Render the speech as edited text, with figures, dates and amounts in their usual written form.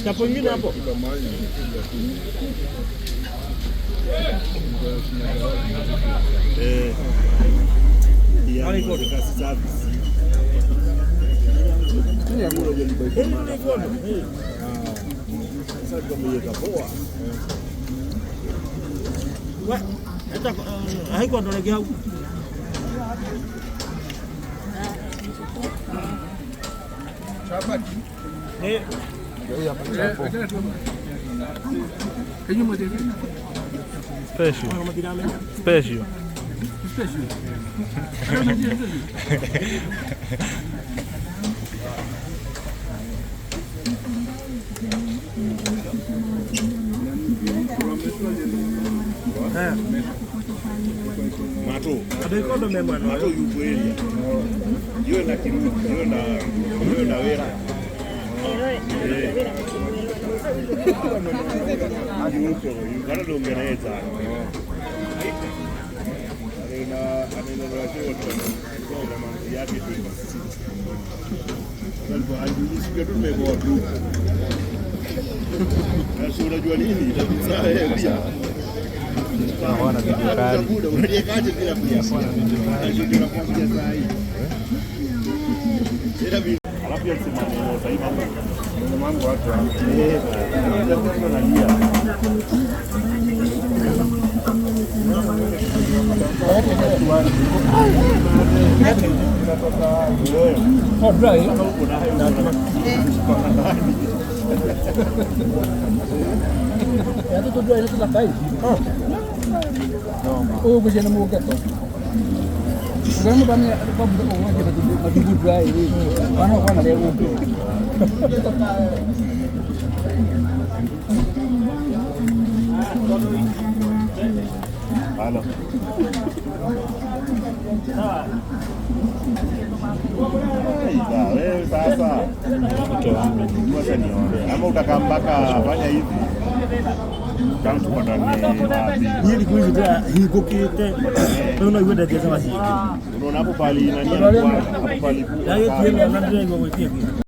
Siapa ingin apa? Iya, mau dikasih servis. Ini yang mulai jadi bagian mana? Saya kembali ke bawah. Wah, itu hai kau lagi aku. Sahabat. Nih. Ya, Kayaknya mau jadi special. Special. Special. Matu. Ada kau dah memang. Matu yubu ini. Yo nak kirim, yo nak wera. Karena dong gereza. Ana rasio tu. Kama yake tu. Kalau hajui sikatu mebawa tu. Na sura jua nini? Kabisa dia. Naona video kali. Unajekaje bila pia? Ndio tunakuambia saa hii. Alafu ya simama sasa hivi mambo watu wanalia. Oh, dry. Ya tu dry itu dah baik. Oh, bisa nemu gitu. Sekarang kami apa buat orang kita tu dry ini. Mana ada yang itu. Halo. Wewe sasa. Kama utakaa mpaka fanya hivi. Kama tupatane. Hii kuishi tu hii kokete. Unaona hiyo ndio sema hii. Unaona hapo pali nani anakuwa hapo pali. Hayo ndio ndio ndio